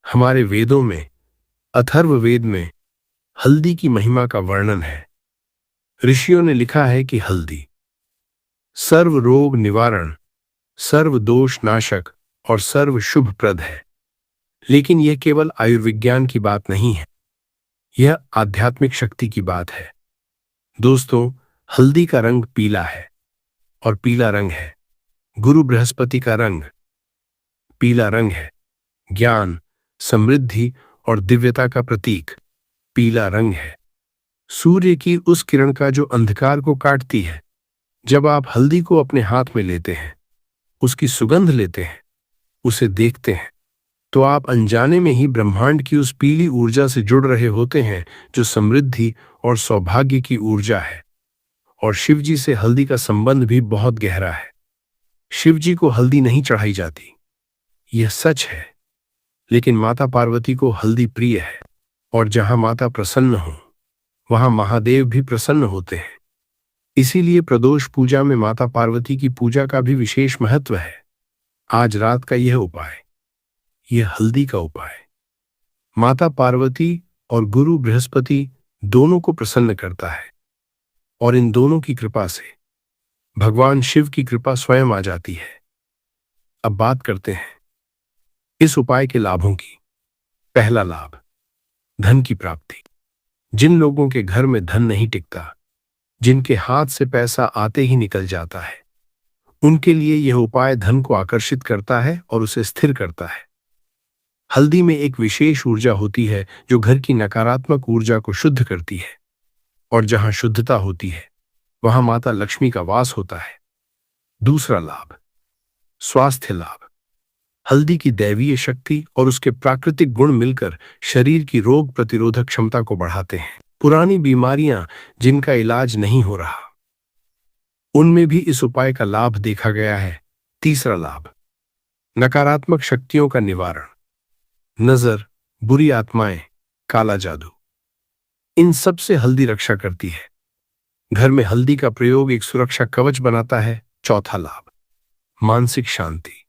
हमारे वेदों में, अथर्ववेद में हल्दी की महिमा का वर्णन है। ऋषियों ने लिखा है कि हल्दी सर्व रोग निवारण, सर्व दोष नाशक और सर्व शुभप्रद है। लेकिन यह केवल आयुर्विज्ञान की बात नहीं है, यह आध्यात्मिक शक्ति की बात है। दोस्तों, हल्दी का रंग पीला है और पीला रंग है गुरु बृहस्पति का रंग। पीला रंग है ज्ञान, समृद्धि और दिव्यता का प्रतीक। पीला रंग है सूर्य की उस किरण का जो अंधकार को काटती है। जब आप हल्दी को अपने हाथ में लेते हैं, उसकी सुगंध लेते हैं, उसे देखते हैं, तो आप अनजाने में ही ब्रह्मांड की उस पीली ऊर्जा से जुड़ रहे होते हैं जो समृद्धि और सौभाग्य की ऊर्जा है। और शिवजी से हल्दी का संबंध भी बहुत गहरा है। शिवजी को हल्दी नहीं चढ़ाई जाती, यह सच है, लेकिन माता पार्वती को हल्दी प्रिय है। और जहां माता प्रसन्न हो, वहां महादेव भी प्रसन्न होते हैं। इसीलिए प्रदोष पूजा में माता पार्वती की पूजा का भी विशेष महत्व है। आज रात का यह उपाय, यह हल्दी का उपाय, माता पार्वती और गुरु बृहस्पति दोनों को प्रसन्न करता है। और इन दोनों की कृपा से भगवान शिव की कृपा स्वयं आ जाती है। अब बात करते हैं इस उपाय के लाभों की। पहला लाभ, धन की प्राप्ति। जिन लोगों के घर में धन नहीं टिकता, जिनके हाथ से पैसा आते ही निकल जाता है, उनके लिए यह उपाय धन को आकर्षित करता है और उसे स्थिर करता है। हल्दी में एक विशेष ऊर्जा होती है जो घर की नकारात्मक ऊर्जा को शुद्ध करती है। और जहां शुद्धता होती है, वहां माता लक्ष्मी का वास होता है। दूसरा लाभ, स्वास्थ्य लाभ। हल्दी की दैवीय शक्ति और उसके प्राकृतिक गुण मिलकर शरीर की रोग प्रतिरोधक क्षमता को बढ़ाते हैं। पुरानी बीमारियां जिनका इलाज नहीं हो रहा, उनमें भी इस उपाय का लाभ देखा गया है। तीसरा लाभ, नकारात्मक शक्तियों का निवारण। नजर, बुरी आत्माएं, काला जादू, इन सब से हल्दी रक्षा करती है। घर में हल्दी का प्रयोग एक सुरक्षा कवच बनाता है। चौथा लाभ, मानसिक शांति।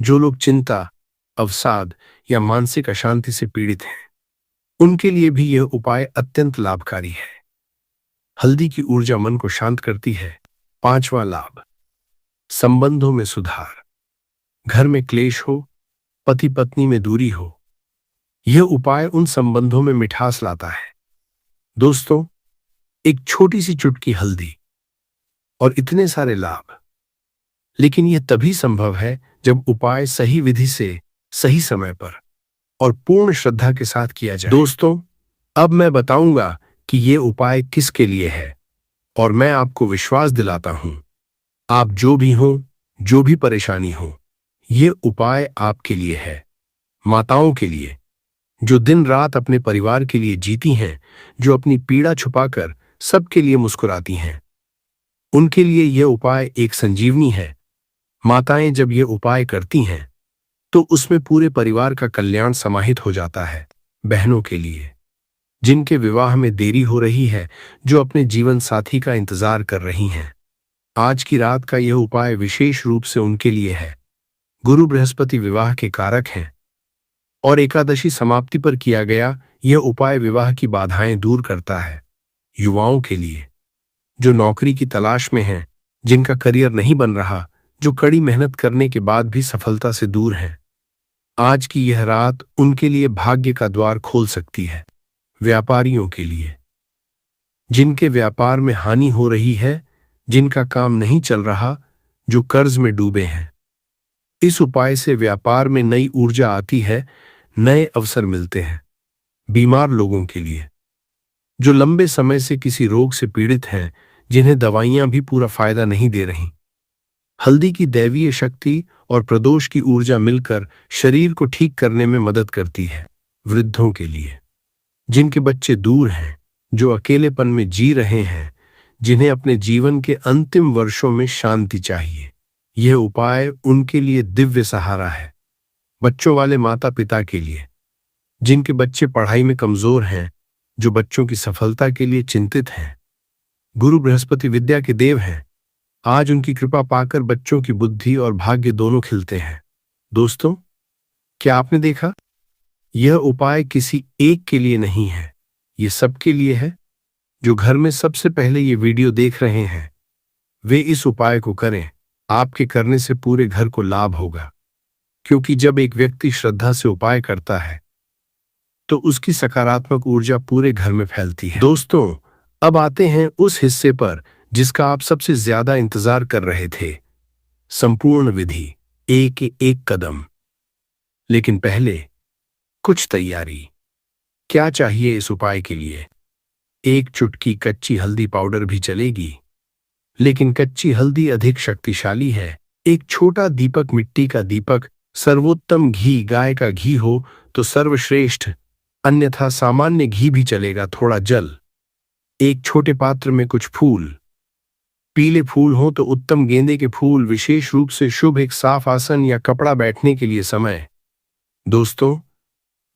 जो लोग चिंता, अवसाद या मानसिक अशांति से पीड़ित हैं, उनके लिए भी यह उपाय अत्यंत लाभकारी है। हल्दी की ऊर्जा मन को शांत करती है। पांचवा लाभ, संबंधों में सुधार। घर में क्लेश हो, पति पत्नी में दूरी हो, यह उपाय उन संबंधों में मिठास लाता है। दोस्तों, एक छोटी सी चुटकी हल्दी और इतने सारे लाभ। लेकिन यह तभी संभव है जब उपाय सही विधि से, सही समय पर और पूर्ण श्रद्धा के साथ किया जाए। दोस्तों, अब मैं बताऊंगा कि यह उपाय किसके लिए है, और मैं आपको विश्वास दिलाता हूं, आप जो भी हो, जो भी परेशानी हो, यह उपाय आपके लिए है। माताओं के लिए, जो दिन रात अपने परिवार के लिए जीती हैं, जो अपनी पीड़ा छुपाकर सबके लिए मुस्कुराती हैं, उनके लिए यह उपाय एक संजीवनी है। माताएं जब यह उपाय करती हैं, तो उसमें पूरे परिवार का कल्याण समाहित हो जाता है। बहनों के लिए, जिनके विवाह में देरी हो रही है, जो अपने जीवन साथी का इंतजार कर रही हैं, आज की रात का यह उपाय विशेष रूप से उनके लिए है। गुरु बृहस्पति विवाह के कारक हैं, और एकादशी समाप्ति पर किया गया यह उपाय विवाह की बाधाएं दूर करता है। युवाओं के लिए, जो नौकरी की तलाश में हैं, जिनका करियर नहीं बन रहा, जो कड़ी मेहनत करने के बाद भी सफलता से दूर हैं। आज की यह रात उनके लिए भाग्य का द्वार खोल सकती है। व्यापारियों के लिए, जिनके व्यापार में हानि हो रही है, जिनका काम नहीं चल रहा, जो कर्ज में डूबे हैं, इस उपाय से व्यापार में नई ऊर्जा आती है, नए अवसर मिलते हैं। बीमार लोगों के लिए, जो लंबे समय से किसी रोग से पीड़ित हैं, जिन्हें दवाइयां भी पूरा फायदा नहीं दे रही, हल्दी की दैवीय शक्ति और प्रदोष की ऊर्जा मिलकर शरीर को ठीक करने में मदद करती है। वृद्धों के लिए, जिनके बच्चे दूर हैं, जो अकेलेपन में जी रहे हैं, जिन्हें अपने जीवन के अंतिम वर्षों में शांति चाहिए, यह उपाय उनके लिए दिव्य सहारा है। बच्चों वाले माता पिता के लिए, जिनके बच्चे पढ़ाई में कमजोर हैं, जो बच्चों की सफलता के लिए चिंतित हैं, गुरु बृहस्पति विद्या के देव हैं। आज उनकी कृपा पाकर बच्चों की बुद्धि और भाग्य दोनों खिलते हैं। दोस्तों, क्या आपने देखा? यह उपाय किसी एक के लिए नहीं है, यह सबके लिए है। जो घर में सबसे पहले ये वीडियो देख रहे हैं, वे इस उपाय को करें। आपके करने से पूरे घर को लाभ होगा, क्योंकि जब एक व्यक्ति श्रद्धा से उपाय करता है तो उसकी सकारात्मक ऊर्जा पूरे घर में फैलती है। दोस्तों, अब आते हैं उस हिस्से पर जिसका आप सबसे ज्यादा इंतजार कर रहे थे, संपूर्ण विधि, एक एक कदम। लेकिन पहले कुछ तैयारी। क्या चाहिए इस उपाय के लिए? एक चुटकी कच्ची हल्दी पाउडर भी चलेगी, लेकिन कच्ची हल्दी अधिक शक्तिशाली है। एक छोटा दीपक, मिट्टी का दीपक, सर्वोत्तम घी, गाय का घी हो तो सर्वश्रेष्ठ, अन्यथा सामान्य घी भी चलेगा। थोड़ा जल, एक छोटे पात्र में कुछ फूल, पीले फूल हो तो उत्तम, गेंदे के फूल विशेष रूप से शुभ, एक साफ आसन या कपड़ा, बैठने के लिए समय। दोस्तों,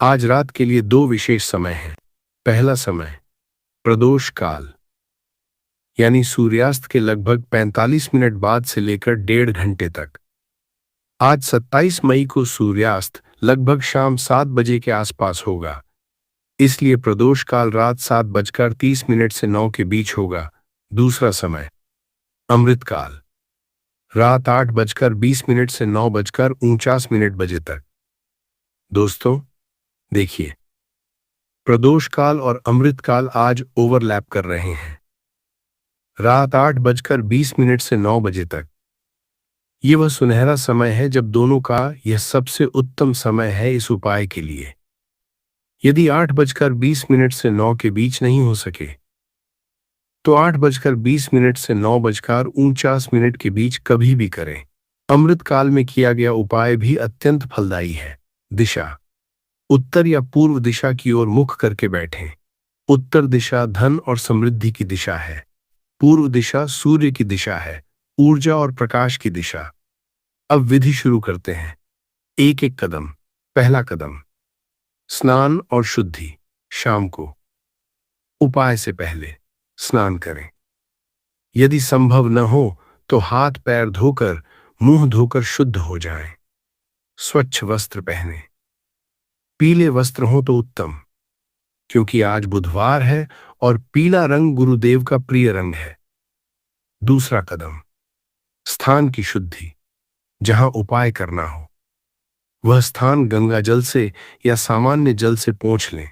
आज रात के लिए दो विशेष समय हैं। पहला समय प्रदोष काल, यानी सूर्यास्त के लगभग 45 मिनट बाद से लेकर 1.5 घंटे तक। आज 27 मई को सूर्यास्त लगभग शाम 7 बजे के आसपास होगा, इसलिए प्रदोष काल रात 7:30 से 9 के बीच होगा। दूसरा समय अमृत काल, रात 8:20 से 9:49 बजे तक। दोस्तों, देखिए, प्रदोष काल और अमृत काल आज ओवरलैप कर रहे हैं। रात 8:20 से 9 बजे तक यह वह सुनहरा समय है जब दोनों का यह सबसे उत्तम समय है इस उपाय के लिए। यदि 8:20 से 9 के बीच नहीं हो सके तो 8:20 से 9:49 के बीच कभी भी करें। अमृत काल में किया गया उपाय भी अत्यंत फलदायी है। दिशा, उत्तर या पूर्व दिशा की ओर मुख करके बैठें। उत्तर दिशा धन और समृद्धि की दिशा है। पूर्व दिशा सूर्य की दिशा है, ऊर्जा और प्रकाश की दिशा। अब विधि शुरू करते हैं। एक एक कदम। पहला कदम, स्नान और शुद्धि। शाम को उपाय से पहले स्नान करें। यदि संभव न हो तो हाथ पैर धोकर, मुंह धोकर शुद्ध हो जाएं। स्वच्छ वस्त्र पहने। पीले वस्त्र हो तो उत्तम, क्योंकि आज बुधवार है और पीला रंग गुरुदेव का प्रिय रंग है। दूसरा कदम, स्थान की शुद्धि। जहां उपाय करना हो वह स्थान गंगा जल से या सामान्य जल से पोंछ लें।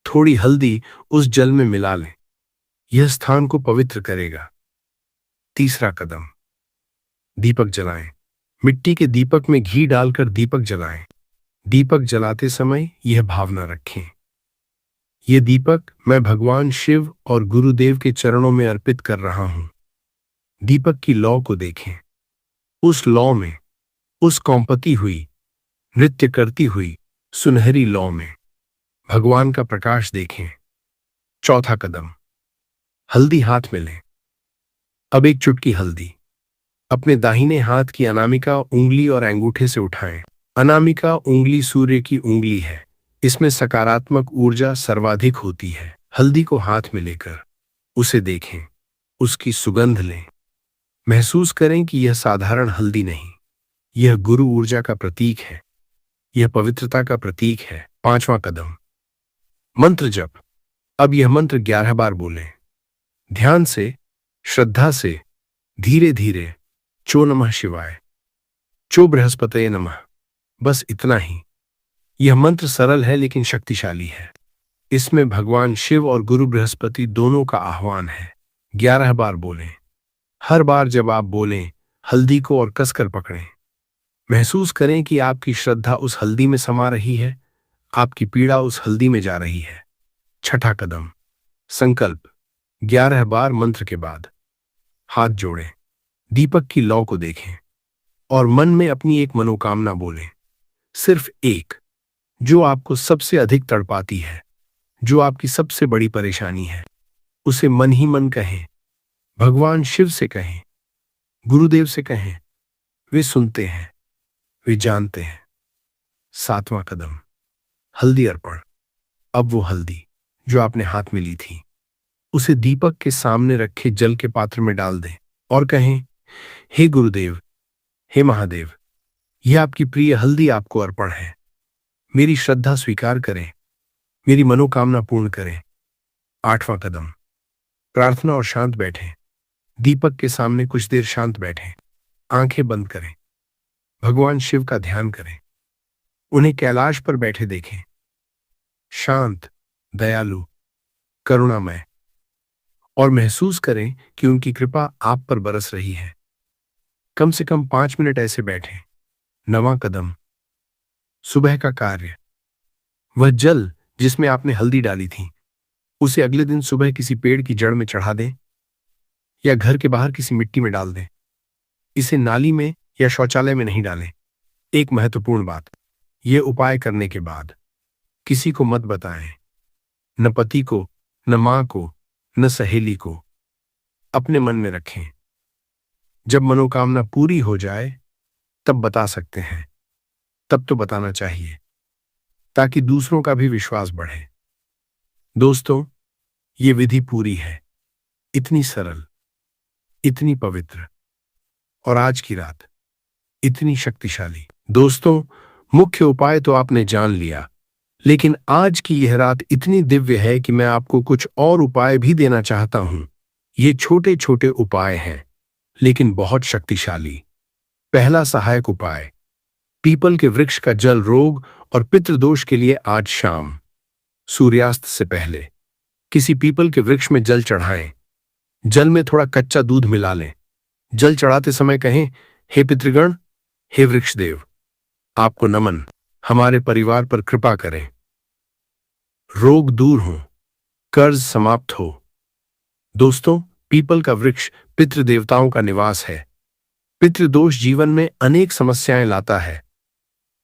थोड़ी हल्दी उस जल में मिला लें, यह स्थान को पवित्र करेगा। तीसरा कदम, दीपक जलाएं। मिट्टी के दीपक में घी डालकर दीपक जलाएं। दीपक जलाते समय यह भावना रखें, यह दीपक मैं भगवान शिव और गुरुदेव के चरणों में अर्पित कर रहा हूं। दीपक की लौ को देखें। उस लौ में, उस कौंपती हुई, नृत्य करती हुई सुनहरी लौ में भगवान का प्रकाश देखें। चौथा कदम, हल्दी हाथ में लें। अब एक चुटकी हल्दी अपने दाहिने हाथ की अनामिका उंगली और अंगूठे से उठाएं। अनामिका उंगली सूर्य की उंगली है, इसमें सकारात्मक ऊर्जा सर्वाधिक होती है। हल्दी को हाथ में लेकर उसे देखें, उसकी सुगंध लें। महसूस करें कि यह साधारण हल्दी नहीं, यह गुरु ऊर्जा का प्रतीक है, यह पवित्रता का प्रतीक है। पांचवां कदम, मंत्र जप। अब यह मंत्र 11 बार बोलें, ध्यान से, श्रद्धा से, धीरे धीरे। चो नमः शिवाय, चो बृहस्पतये नमः। बस इतना ही। यह मंत्र सरल है लेकिन शक्तिशाली है। इसमें भगवान शिव और गुरु बृहस्पति दोनों का आह्वान है। 11 बार बोलें। हर बार जब आप बोलें, हल्दी को और कसकर पकड़ें। महसूस करें कि आपकी श्रद्धा उस हल्दी में समा रही है, आपकी पीड़ा उस हल्दी में जा रही है। छठा कदम, संकल्प। 11 बार मंत्र के बाद हाथ जोड़ें, दीपक की लौ को देखें और मन में अपनी एक मनोकामना बोलें। सिर्फ एक, जो आपको सबसे अधिक तड़पाती है, जो आपकी सबसे बड़ी परेशानी है, उसे मन ही मन कहें। भगवान शिव से कहें, गुरुदेव से कहें। वे सुनते हैं, वे जानते हैं। 7वां कदम, हल्दी अर्पण। अब वो हल्दी जो आपने हाथ में ली थी, उसे दीपक के सामने रखे जल के पात्र में डाल दें और कहें, हे गुरुदेव, हे महादेव, यह आपकी प्रिय हल्दी आपको अर्पण है। मेरी श्रद्धा स्वीकार करें, मेरी मनोकामना पूर्ण करें। 8वां कदम, प्रार्थना और शांत बैठें। दीपक के सामने कुछ देर शांत बैठें, आंखें बंद करें, भगवान शिव का ध्यान करें। उन्हें कैलाश पर बैठे देखें, शांत, दयालु, करुणामय, और महसूस करें कि उनकी कृपा आप पर बरस रही है। कम से कम 5 मिनट ऐसे बैठें। 9वां कदम, सुबह का कार्य। वह जल जिसमें आपने हल्दी डाली थी, उसे अगले दिन सुबह किसी पेड़ की जड़ में चढ़ा दें या घर के बाहर किसी मिट्टी में डाल दें। इसे नाली में या शौचालय में नहीं डालें। एक महत्वपूर्ण बात, यह उपाय करने के बाद किसी को मत बताएं, न पति को, न मां को, न सहेली को। अपने मन में रखें। जब मनोकामना पूरी हो जाए तब बता सकते हैं। तब तो बताना चाहिए, ताकि दूसरों का भी विश्वास बढ़े। दोस्तों, ये विधि पूरी है, इतनी सरल, इतनी पवित्र, और आज की रात इतनी शक्तिशाली। दोस्तों, मुख्य उपाय तो आपने जान लिया, लेकिन आज की यह रात इतनी दिव्य है कि मैं आपको कुछ और उपाय भी देना चाहता हूं। ये छोटे छोटे उपाय हैं, लेकिन बहुत शक्तिशाली। पहला सहायक उपाय, पीपल के वृक्ष का जल रोग और पितृदोष के लिए आज शाम सूर्यास्त से पहले किसी पीपल के वृक्ष में जल चढ़ाएं। जल में थोड़ा कच्चा दूध मिला लें। जल चढ़ाते समय कहें, हे पितृगण, हे वृक्षदेव, आपको नमन, हमारे परिवार पर कृपा करें। रोग दूर हो, कर्ज समाप्त हो। दोस्तों, पीपल का वृक्ष पितृदेवताओं का निवास है। पितृदोष जीवन में अनेक समस्याएं लाता है।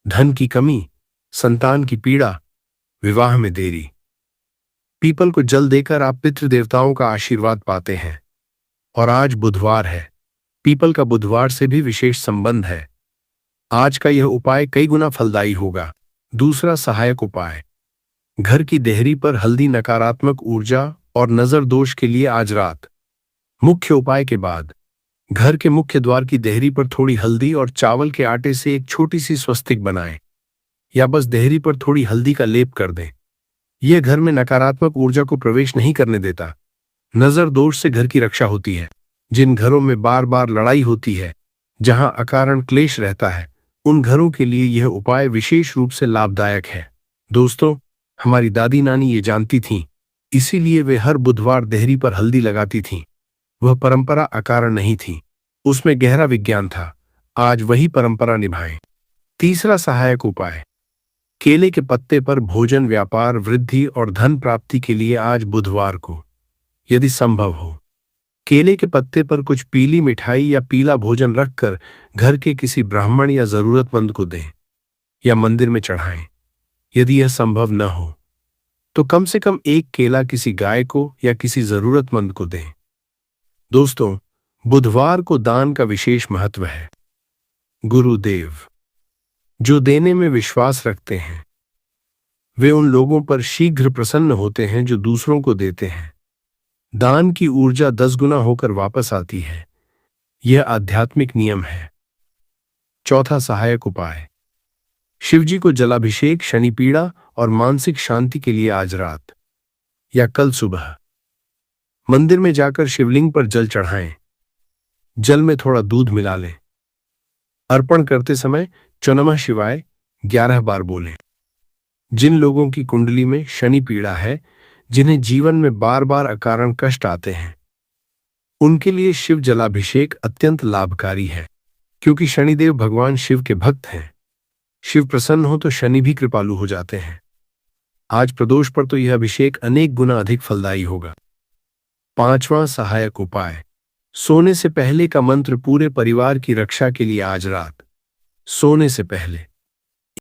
धन की कमी, संतान की पीड़ा, विवाह में देरी। पीपल को जल देकर आप पितृदेवताओं का आशीर्वाद पाते हैं। और आज बुधवार है, पीपल का बुधवार से भी विशेष संबंध है। आज का यह उपाय कई गुना फलदायी होगा। दूसरा सहायक उपाय, घर की देहरी पर हल्दी नकारात्मक ऊर्जा और नजर दोष के लिए आज रात। मुख्य उपाय के बाद घर के मुख्य द्वार की देहरी पर थोड़ी हल्दी और चावल के आटे से एक छोटी सी स्वस्तिक बनाएं, या बस देहरी पर थोड़ी हल्दी का लेप कर दें। यह घर में नकारात्मक ऊर्जा को प्रवेश नहीं करने देता। नजर दोष से घर की रक्षा होती है। जिन घरों में बार बार लड़ाई होती है, जहां अकारण क्लेश रहता है, उन घरों के लिए यह उपाय विशेष रूप से लाभदायक है। दोस्तों, हमारी दादी नानी ये जानती थीं, इसीलिए वे हर बुधवार देहरी पर हल्दी लगाती थीं। वह परंपरा अकारण नहीं थी, उसमें गहरा विज्ञान था। आज वही परंपरा निभाएं। तीसरा सहायक उपाय, केले के पत्ते पर भोजन, व्यापार वृद्धि और धन प्राप्ति के लिए आज बुधवार को, यदि संभव हो, केले के पत्ते पर कुछ पीली मिठाई या पीला भोजन रखकर घर के किसी ब्राह्मण या जरूरतमंद को दें या मंदिर में चढ़ाएं। यदि यह संभव न हो तो कम से कम एक केला किसी गाय को या किसी जरूरतमंद को दें। दोस्तों, बुधवार को दान का विशेष महत्व है। गुरुदेव जो देने में विश्वास रखते हैं, वे उन लोगों पर शीघ्र प्रसन्न होते हैं जो दूसरों को देते हैं। दान की ऊर्जा 10 गुना होकर वापस आती है। यह आध्यात्मिक नियम है। चौथा सहायक उपाय, शिवजी को जलाभिषेक शनि पीड़ा और मानसिक शांति के लिए आज रात या कल सुबह मंदिर में जाकर शिवलिंग पर जल चढ़ाएं। जल में थोड़ा दूध मिला लें। अर्पण करते समय चौ शिवाय 11 बार बोलें। जिन लोगों की कुंडली में शनि पीड़ा है, जिन्हें जीवन में बार बार अकारण कष्ट आते हैं, उनके लिए शिव जलाभिषेक अत्यंत लाभकारी है, क्योंकि शनिदेव भगवान शिव के भक्त हैं। शिव प्रसन्न हो तो शनि भी कृपालु हो जाते हैं। आज प्रदोष पर तो यह अभिषेक अनेक गुना अधिक फलदायी होगा। 5वां सहायक उपाय, सोने से पहले का मंत्र पूरे परिवार की रक्षा के लिए। आज रात सोने से पहले